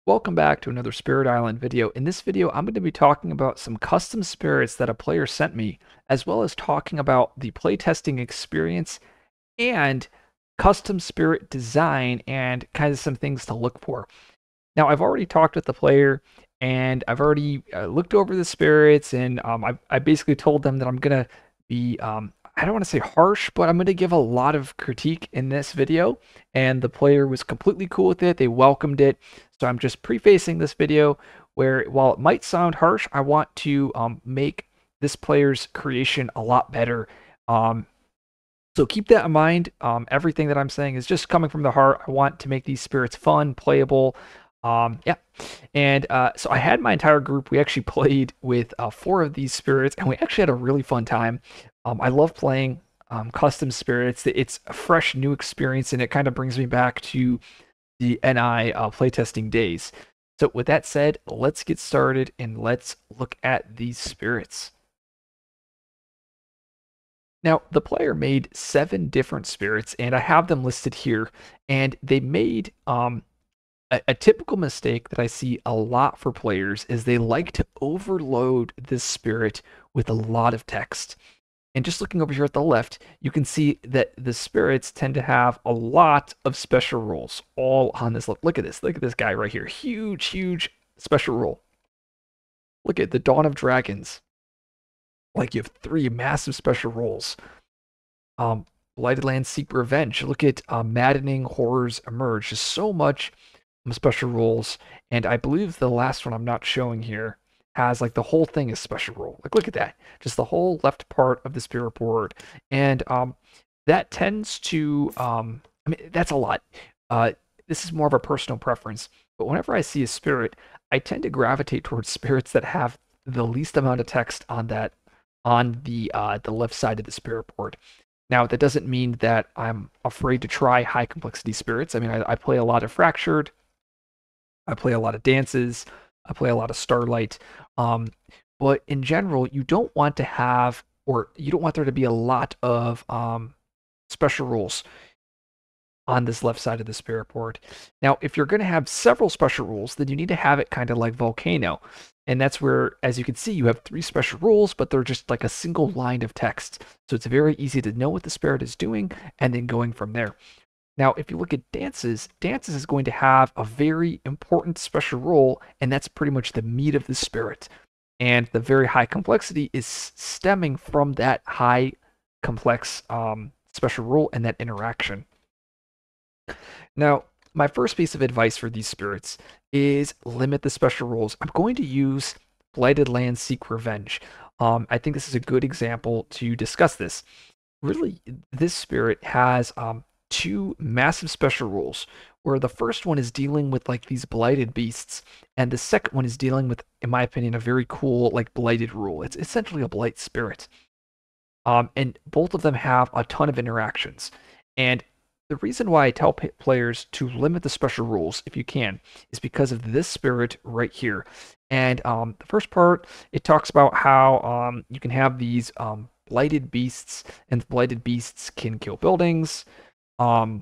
Welcome back to another Spirit Island video. In this video, I'm going to be talking about some custom spirits that a player sent me, as well as talking about the playtesting experience and custom spirit design and kind of some things to look for. Now, I've already talked with the player and I've already looked over the spirits, and I basically told them that I'm going to be, I don't want to say harsh, but I'm going to give a lot of critique in this video. And the player was completely cool with it. They welcomed it. So I'm just prefacing this video where, while it might sound harsh, I want to make this player's creation a lot better. So keep that in mind. Everything that I'm saying is just coming from the heart. I want to make these spirits fun, playable. Yeah. And so I had my entire group. We actually played with 4 of these spirits, and we actually had a really fun time. I love playing custom spirits. It's a fresh, new experience, and it kind of brings me back to the NI playtesting days. So with that said, let's get started and let's look at these spirits. Now, the player made 7 different spirits, and I have them listed here, and they made a typical mistake that I see a lot for players is they like to overload this spirit with a lot of text. And just looking over here at the left, you can see that the spirits tend to have a lot of special rules all on this. Look at this. Look at this guy right here. Huge, huge special rule. Look at the Dawn of Dragons. Like, you have 3 massive special rules. Blighted Lands Seek Revenge. Look at Maddening Horrors Emerge. Just so much special rules. And I believe the last one I'm not showing here has, like, the whole thing is special rule. Like, look at that. Just the whole left part of the spirit board. And that tends to, I mean, that's a lot. This is more of a personal preference. But whenever I see a spirit, I tend to gravitate towards spirits that have the least amount of text on the left side of the spirit board. Now, that doesn't mean that I'm afraid to try high complexity spirits. I mean, I play a lot of Fractured, I play a lot of Dances, I play a lot of Starlight. But in general, you don't want to have, or you don't want there to be a lot of special rules on this left side of the spirit board. Now, if you're going to have several special rules, then you need to have it kind of like Volcano. And that's where, as you can see, you have 3 special rules, but they're just like a single line of text. So it's very easy to know what the spirit is doing and then going from there. Now, if you look at Dances, Dances is going to have a very important special rule, and that's pretty much the meat of the spirit. And the very high complexity is stemming from that high complex special rule and that interaction. Now, my first piece of advice for these spirits is limit the special rules. I'm going to use Blighted Lands Seek Revenge. I think this is a good example to discuss this. Really, this spirit has 2 massive special rules, where the first one is dealing with, like, these blighted beasts, and the second one is dealing with, in my opinion, a very cool, like, blighted rule. It's essentially a blight spirit. And both of them have a ton of interactions. And the reason why I tell players to limit the special rules, if you can, is because of this spirit right here. And the first part, it talks about how you can have these blighted beasts, and blighted beasts can kill buildings. What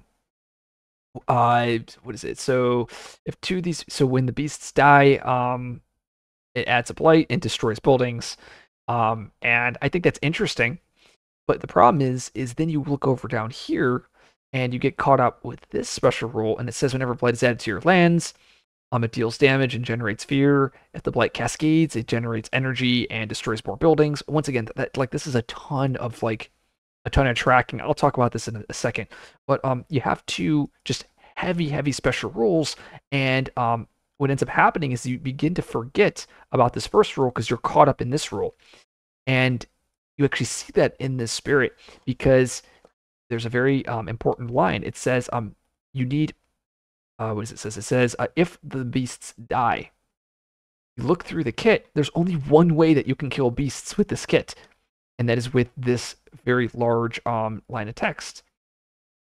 is it? So if 2 of these, so when the beasts die, it adds a blight and destroys buildings. And I think that's interesting. But the problem is then you look over down here, and you get caught up with this special rule, and it says whenever blight is added to your lands, it deals damage and generates fear. If the blight cascades, it generates energy and destroys more buildings. Once again, this is a ton of tracking. I'll talk about this in a second. But you have 2 just heavy special rules, and what ends up happening is you begin to forget about this first rule because you're caught up in this rule. And you actually see that in this spirit, because there's a very important line. It says you need, what does it say? It says if the beasts die, you look through the kit, there's only one way that you can kill beasts with this kit, and that is with this very large line of text.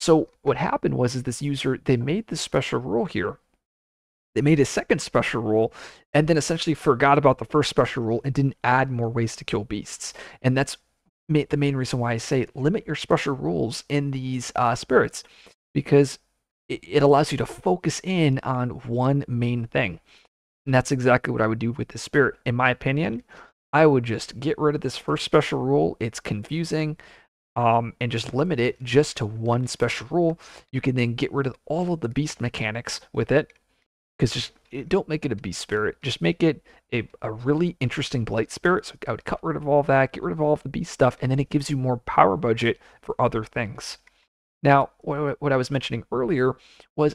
So what happened was this user, they made this special rule here. They made a second special rule, and then essentially forgot about the first special rule and didn't add more ways to kill beasts. And that's the main reason why I say limit your special rules in these spirits, because it allows you to focus in on one main thing. And that's exactly what I would do with the spirit. In my opinion, I would just get rid of this first special rule. It's confusing. And just limit it just to one special rule. You can then get rid of all of the beast mechanics with it, because don't make it a beast spirit. Just make it a really interesting blight spirit. So I would cut rid of all that, get rid of all of the beast stuff, and then it gives you more power budget for other things. Now, what I was mentioning earlier was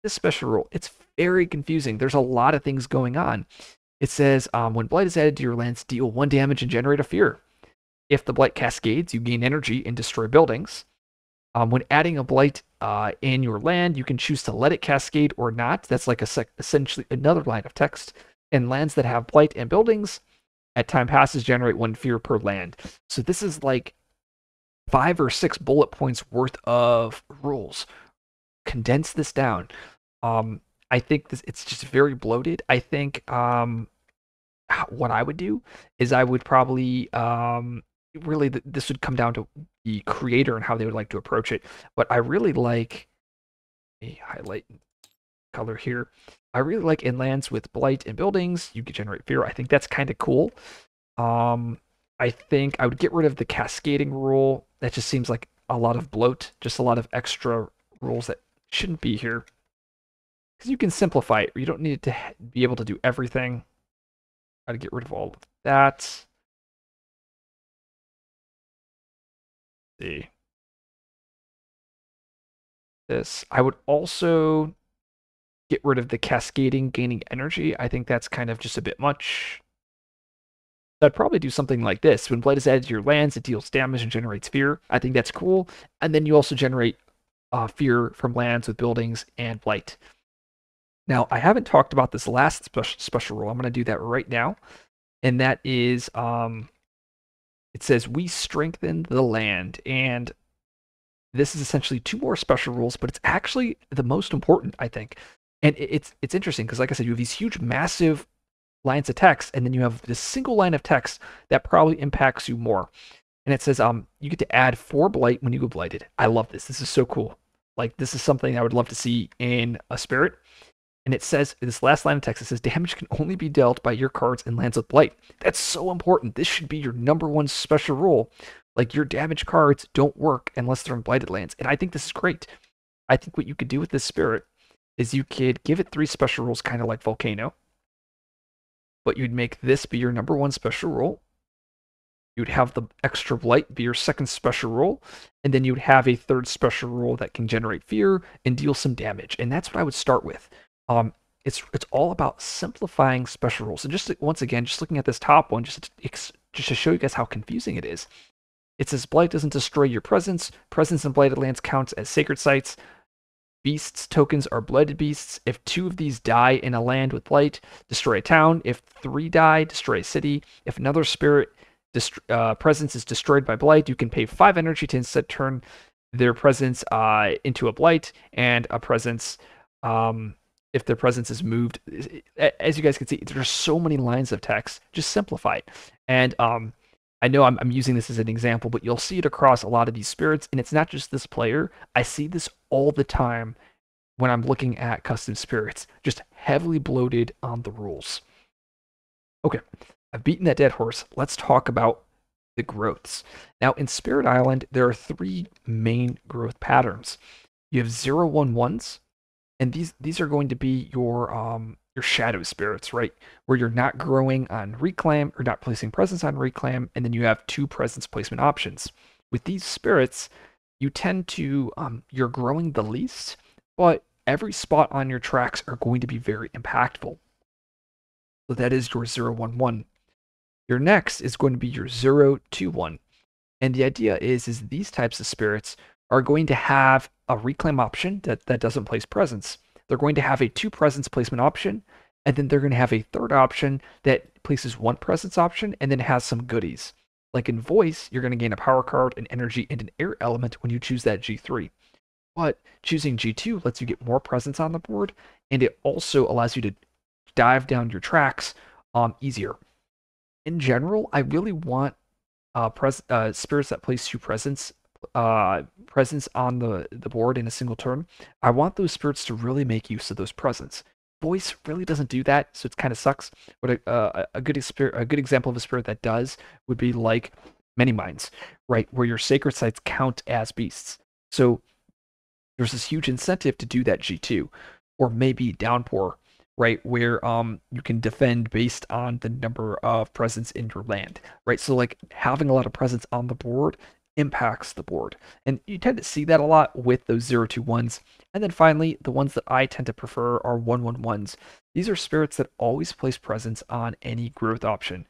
this special rule. It's very confusing. There's a lot of things going on. It says when blight is added to your lands, deal 1 damage and generate a fear. If the blight cascades, you gain energy and destroy buildings. When adding a blight in your land, you can choose to let it cascade or not. That's like essentially another line of text. And lands that have blight and buildings, at time passes, generate 1 fear per land. So this is like 5 or 6 bullet points worth of rules. Condense this down. I think it's just very bloated. I think what I would do is I would probably really this would come down to the creator and how they would like to approach it. But I really like a highlight color here. I really like in lands with blight and buildings, you can generate fear. I think that's kind of cool. I think I would get rid of the cascading rule. That just seems like a lot of bloat, just a lot of extra rules that shouldn't be here. Because you can simplify it. You don't need to be able to do everything. I'd get rid of all of that. See. This. I would also get rid of the cascading gaining energy. I think that's kind of just a bit much. I'd probably do something like this. When blight is added to your lands, it deals damage and generates fear. I think that's cool. And then you also generate fear from lands with buildings and blight. Now, I haven't talked about this last special rule. I'm going to do that right now. And that is, it says, we strengthen the land. And this is essentially 2 more special rules, but it's actually the most important, I think. And it's interesting because, like I said, you have these huge, massive lines of text, and then you have this single line of text that probably impacts you more. And it says, you get to add 4 blight when you go blighted. I love this. This is so cool. Like, this is something I would love to see in a spirit. And it says, this last line of text, it says, damage can only be dealt by your cards in lands with blight. That's so important. This should be your #1 special rule. Like, your damage cards don't work unless they're in blighted lands. And I think this is great. I think what you could do with this spirit is you could give it 3 special rules, kind of like Volcano. But you'd make this be your #1 special rule. You'd have the extra blight be your 2nd special rule. And then you'd have a 3rd special rule that can generate fear and deal some damage. And that's what I would start with. It's all about simplifying special rules. And just once again, just looking at this top one, just to show you guys how confusing it is. It says blight doesn't destroy your presence. Presence in blighted lands counts as sacred sites. Beasts tokens are blighted beasts. If 2 of these die in a land with blight, destroy a town. If 3 die, destroy a city. If another spirit presence is destroyed by blight, you can pay 5 energy to instead turn their presence into a blight, and a presence if their presence is moved. As you guys can see, there's so many lines of text. Just simplify it. And I know I'm using this as an example, but you'll see it across a lot of these spirits, and it's not just this player. I see this all the time when I'm looking at custom spirits, just heavily bloated on the rules. Okay, I've beaten that dead horse. Let's talk about the growths. Now, in Spirit Island, there are 3 main growth patterns. You have 0/1/1s, and these are going to be your shadow spirits, right? Where you're not growing on reclaim or not placing presence on reclaim, and then you have 2 presence placement options. With these spirits, you tend to you're growing the least, but every spot on your tracks are going to be very impactful. So that is your 0/1/1. Your next is going to be your 0/2/1. And the idea is these types of spirits are going to have a reclaim option that doesn't place presence. They're going to have a 2 presence placement option, and then they're going to have a 3rd option that places 1 presence option and then has some goodies. Like in Voice, you're going to gain a power card, an energy, and an air element when you choose that G3. But choosing G2 lets you get more presence on the board, and it also allows you to dive down your tracks easier. In general, I really want spirits that place 2 presence presence on the board in a single turn, I want those spirits to really make use of those presence. Voice really doesn't do that, so it kind of sucks. But a good example of a spirit that does would be like Many Minds, right, where your sacred sites count as beasts. So there's this huge incentive to do that G2, or maybe Downpour, right, where you can defend based on the number of presence in your land, right? So like having a lot of presence on the board impacts the board, and you tend to see that a lot with those 0/2/1s. And then finally, the ones that I tend to prefer are 1/1/1s. These are spirits that always place presence on any growth option,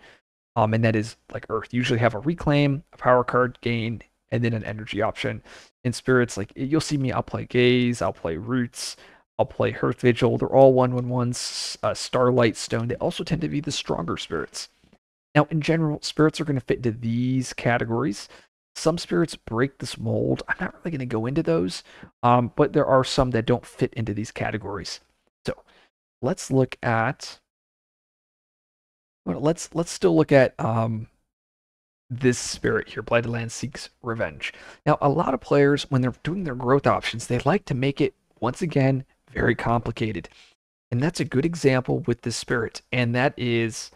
and that is like Earth. Usually have a reclaim, a power card gain, and then an energy option. In spirits, like you'll see me, I'll play Gaze, I'll play Roots, I'll play Hearth Vigil. They're all 1/1/1s. Starlight Stone. They also tend to be the stronger spirits. Now, in general, spirits are going to fit into these categories. Some spirits break this mold. I'm not really going to go into those, but there are some that don't fit into these categories. So let's look at. Well, let's still look at this spirit here. Blighted Land Seeks Revenge. Now, a lot of players, when they're doing their growth options, they like to make it once again very complicated, and that's a good example with this spirit. And that is,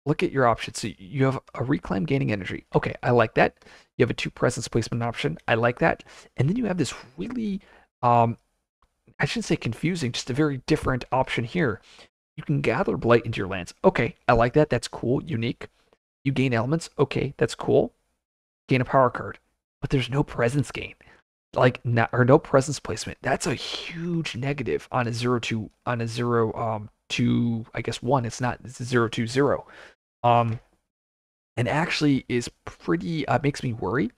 look at your options. So you have a reclaim gaining energy. Okay, I like that. You have a 2 presence placement option. I like that. And then you have this really, I shouldn't say confusing, just a very different option here. You can gather blight into your lands. Okay, I like that. That's cool, unique. You gain elements. Okay, that's cool. Gain a power card, but there's no presence gain, like or no presence placement. That's a huge negative on a 0/2 on a 0 I guess 1. It's not. It's a 0/2/0. Um, and actually is pretty makes me worry.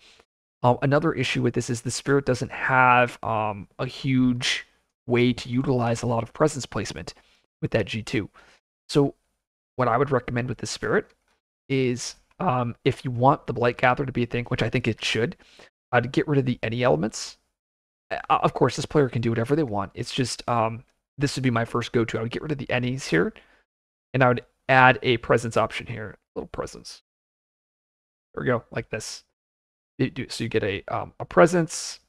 Another issue with this is the spirit doesn't have a huge way to utilize a lot of presence placement with that G2. So what I would recommend with this spirit is if you want the Blight Gather to be a thing, which I think it should, to get rid of the any elements. Of course, this player can do whatever they want. It's just this would be my first go-to. I would get rid of the any's here, and I would add a presence option here. Little presence. There we go, like this. So you get a presence,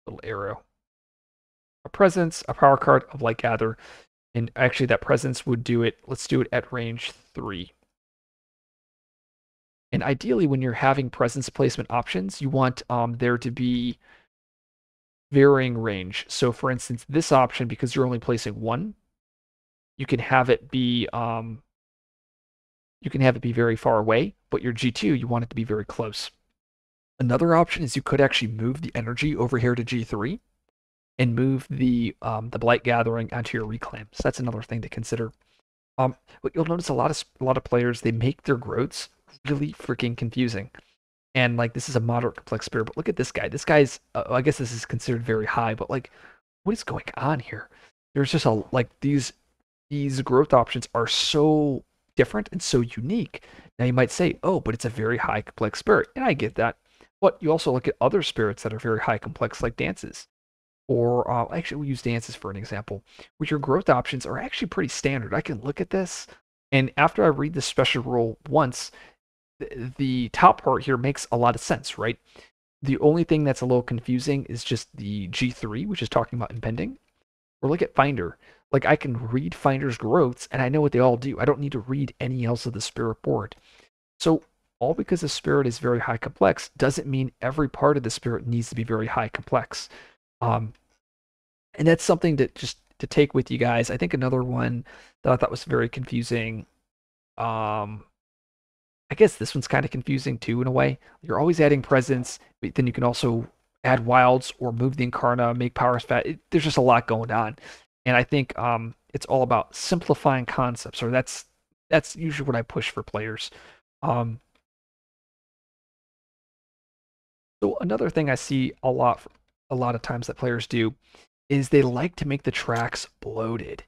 little arrow, a presence, a power card of Blight Gather. And actually, that presence would do it. Let's do it at range 3. And ideally, when you're having presence placement options, you want there to be varying range. So, for instance, this option, because you're only placing 1, you can have it be very far away. But your G2, you want it to be very close. Another option is you could actually move the energy over here to G3 and move the Blight Gathering onto your reclaim. So that's another thing to consider. But you'll notice a lot of players, they make their growths really freaking confusing. And like this is a moderate complex spirit, but look at this guy. This guy's I guess this is considered very high, but like what is going on here? There's just these growth options are so different and so unique. Now you might say, "Oh, but it's a very high complex spirit." And I get that. But you also look at other spirits that are very high complex like dances. Or actually, we'll use dances for an example, where your growth options are actually pretty standard. I can look at this, and after I read this special rule once, the top part here makes a lot of sense, right? The only thing that's a little confusing is just the G3, which is talking about impending. Or look at Finder. Like I can read Finder's growths, and I know what they all do. I don't need to read any else of the spirit board. So all because the spirit is very high complex doesn't mean every part of the spirit needs to be very high complex. And that's something to just to take with you guys. I think another one that I thought was very confusing. I guess this one's kind of confusing too in a way. You're always adding presence, but then you can also add wilds or move the Incarna, make powers fat. There's just a lot going on, and I think it's all about simplifying concepts, or that's usually what I push for players. Um, so another thing I see a lot of times that players do is they like to make the tracks bloated.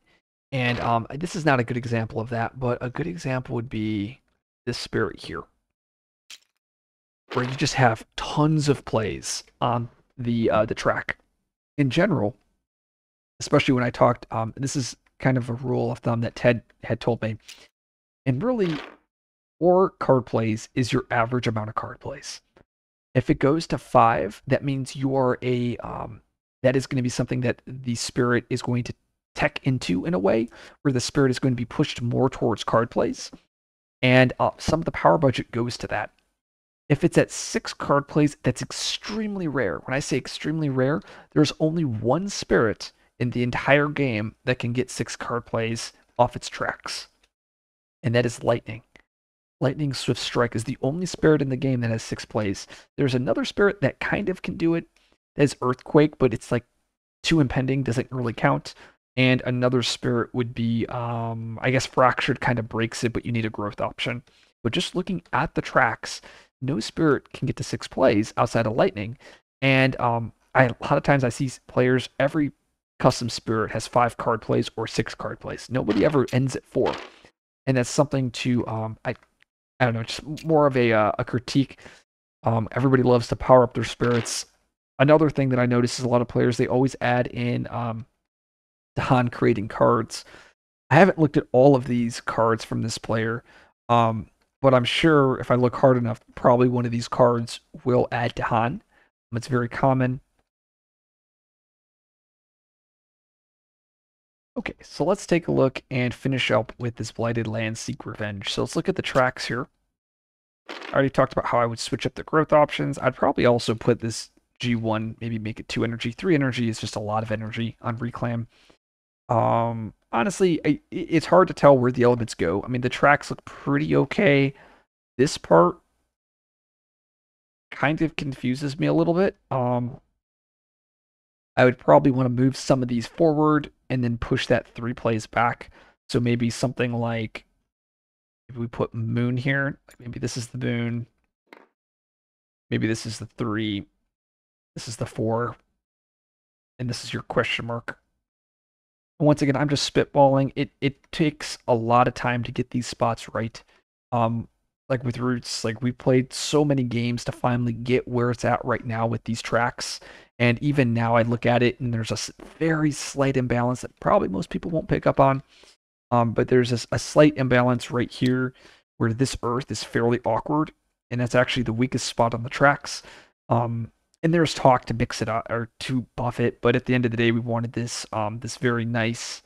And this is not a good example of that, but a good example would be this spirit here, where you just have tons of plays on the track. In general, especially when I talked, this is kind of a rule of thumb that Ted had told me, and really, 4 card plays is your average amount of card plays. If it goes to 5, that means you are that is going to be something that the spirit is going to tech into in a way where the spirit is going to be pushed more towards card plays, and some of the power budget goes to that. If it's at 6 card plays, that's extremely rare. When I say extremely rare, there's only one spirit in the entire game that can get 6 card plays off its tracks, and that is Lightning. Lightning Swift Strike is the only spirit in the game that has 6 plays. There's another spirit that kind of can do it. That is Earthquake, but it's like 2 impending, doesn't really count. And another spirit would be, I guess Fractured kind of breaks it, but you need a growth option. But just looking at the tracks, no spirit can get to 6 plays outside of Lightning. And a lot of times I see players, every custom spirit has 5 card plays or 6 card plays. Nobody ever ends at 4. And that's something to, I don't know, just more of a critique. Everybody loves to power up their spirits. Another thing that I notice is a lot of players, they always add in Dahan creating cards. I haven't looked at all of these cards from this player, but I'm sure if I look hard enough, probably one of these cards will add Dahan. It's very common. Okay, so let's take a look and finish up with this Blighted Land Seek Revenge. So let's look at the tracks here. I already talked about how I would switch up the growth options. I'd probably also put this G1, maybe make it 2 energy. 3 energy is just a lot of energy on Reclaim. Honestly, it's hard to tell where the elements go. I mean, the tracks look pretty okay. This part kind of confuses me a little bit. I would probably want to move some of these forward and then push that 3 plays back. So maybe something like, if we put Moon here, like maybe this is the Moon, maybe this is the 3, this is the 4, and this is your question mark. And once again, I'm just spitballing. It takes a lot of time to get these spots right. Like with Roots, like we played so many games to finally get where it's at right now with these tracks. And even now I look at it and there's a very slight imbalance that probably most people won't pick up on. But there's a slight imbalance right here where this Earth is fairly awkward. And that's actually the weakest spot on the tracks. And there's talk to mix it up or to buff it. But at the end of the day, we wanted this this very nice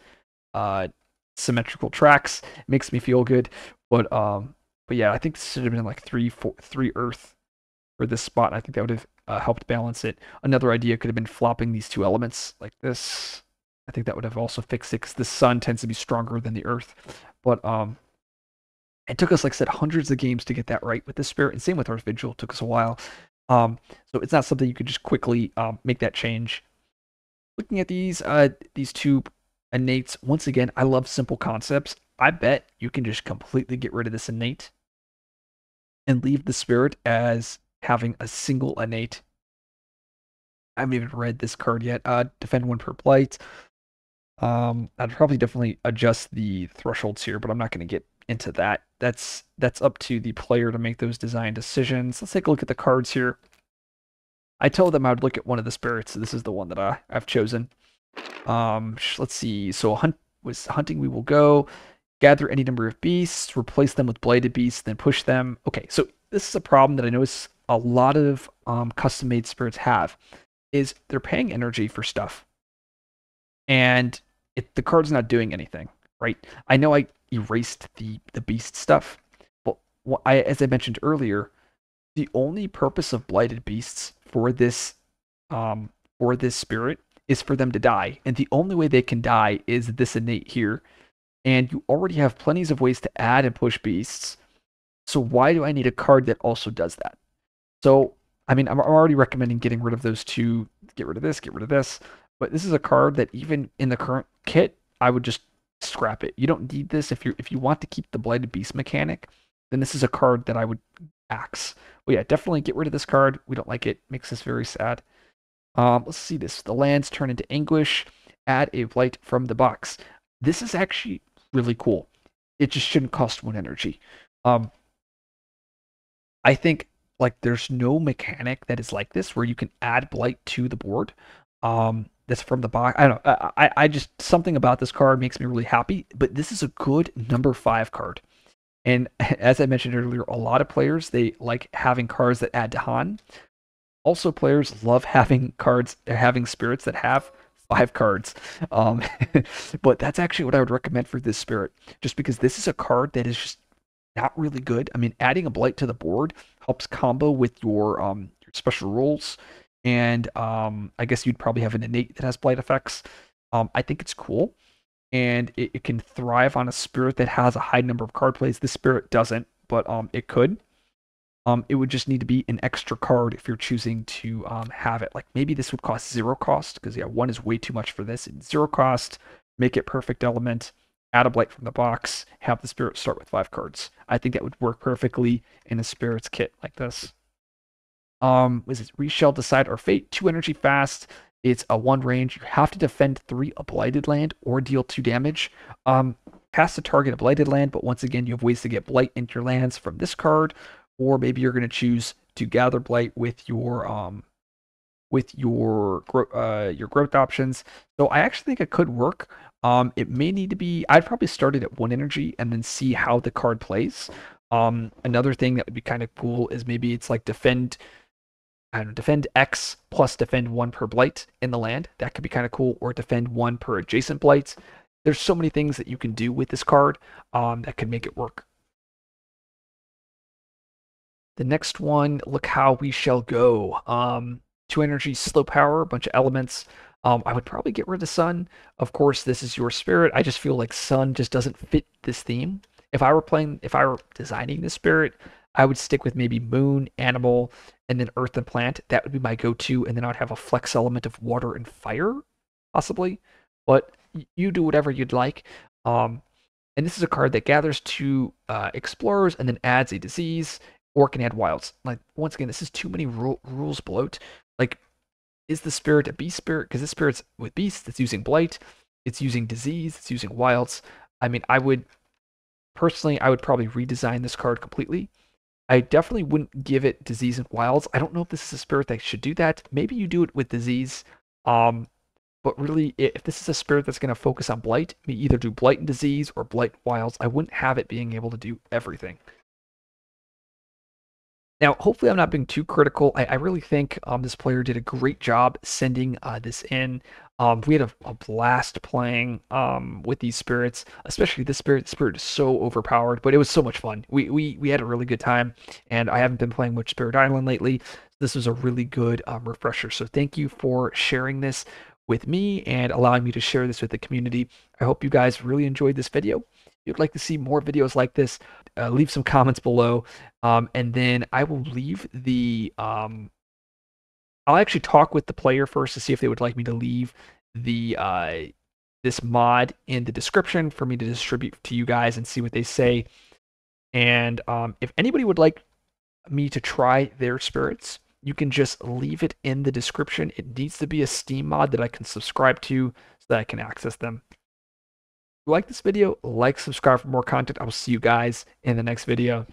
symmetrical tracks. It makes me feel good. But yeah, I think this should have been like 3 Earth for this spot. I think that would have helped balance it. Another idea could have been flopping these 2 elements like this. I think that would have also fixed it because the sun tends to be stronger than the Earth. But it took us, like I said, hundreds of games to get that right with the Spirit, and same with Earth Vigil. It took us a while. So it's not something you could just quickly make that change. Looking at these 2 innates, once again, I love simple concepts. I bet you can just completely get rid of this innate and leave the Spirit as having a single innate. I haven't even read this card yet. Defend 1 per blight. I'd probably definitely adjust the thresholds here, but I'm not going to get into that. That's up to the player to make those design decisions. Let's take a look at the cards here. I told them I would look at one of the spirits. This is the one that I've chosen. Let's see. So hunting we will go. Gather any number of beasts, replace them with blighted beasts, then push them. Okay, so this is a problem that I notice a lot of custom-made spirits have, is they're paying energy for stuff. And the card's not doing anything, right? I know I erased the beast stuff, but as I mentioned earlier, the only purpose of blighted beasts for this spirit is for them to die, and the only way they can die is this innate here. And you already have plenty of ways to add and push beasts, so why do I need a card that also does that? So I mean, I'm already recommending getting rid of those 2. Get rid of this, get rid of this. But this is a card that even in the current kit, I would just scrap it. You don't need this if you want to keep the Blighted Beast mechanic. Then this is a card that I would axe. Well, yeah, definitely get rid of this card. We don't like it. Makes us very sad. Let's see this. The lands turn into Anguish. Add a blight from the box. This is actually really cool. It just shouldn't cost 1 energy. I think like there's no mechanic that is like this where you can add blight to the board. That's from the box. I don't know. I just, something about this card makes me really happy. But this is a good number 5 card. And as I mentioned earlier, a lot of players, they like having cards that add Dahan. Also, players love having cards, having spirits that have 5 cards. Um, but that's actually what I would recommend for this spirit, just because this is a card that is just not really good. I mean, adding a blight to the board helps combo with your special rules, and I guess you'd probably have an innate that has blight effects. I think it's cool, and it can thrive on a spirit that has a high number of card plays. This spirit doesn't, but it could. It would just need to be an extra card if you're choosing to have it. Like maybe this would cost 0 cost, because yeah, 1 is way too much for this. 0 cost, make it perfect element, add a blight from the box, have the spirit start with 5 cards. I think that would work perfectly in a spirits kit like this. Was it Reshell, Decide, or Fate? 2 energy fast. It's a 1 range. You have to defend 3 a blighted land or deal 2 damage. Cast a target a blighted land, but once again, you have ways to get blight into your lands from this card, or maybe you're going to choose to gather blight with your growth options. So I actually think it could work. It may need to be. I'd probably start it at 1 energy and then see how the card plays. Another thing that would be kind of cool is maybe it's like defend. I don't know, defend X plus defend 1 per blight in the land. That could be kind of cool. Or defend 1 per adjacent blight. There's so many things that you can do with this card that could make it work. The next one, Look How We Shall Go. 2 energy, slow power, a bunch of elements. I would probably get rid of Sun. Of course, this is your spirit. I just feel like Sun just doesn't fit this theme. If I were designing this spirit, I would stick with maybe Moon, Animal, and then Earth and Plant. That would be my go-to, and then I'd have a flex element of Water and Fire, possibly. But you do whatever you'd like. And this is a card that gathers 2 explorers and then adds a disease, or can add wilds. Like, once again, this is too many rules bloat. Like, is the spirit a beast spirit? Because this spirit's with beasts, it's using blight, it's using disease, it's using wilds. I mean, I would probably redesign this card completely. I definitely wouldn't give it disease and wilds. I don't know if this is a spirit that should do that. Maybe you do it with disease. But really, if this is a spirit that's going to focus on blight, me either do blight and disease or blight wilds. I wouldn't have it being able to do everything. Now, hopefully I'm not being too critical. I really think this player did a great job sending this in. We had a blast playing with these spirits, especially this spirit. The spirit is so overpowered, but it was so much fun. We had a really good time, and I haven't been playing much Spirit Island lately. This was a really good refresher. So thank you for sharing this with me and allowing me to share this with the community. I hope you guys really enjoyed this video. If you'd like to see more videos like this, leave some comments below, and then I will leave the I'll actually talk with the player first to see if they would like me to leave the this mod in the description for me to distribute to you guys and see what they say. And if anybody would like me to try their spirits, you can just leave it in the description. It needs to be a Steam mod that I can subscribe to so that I can access them. If you like this video, like, subscribe for more content. I will see you guys in the next video.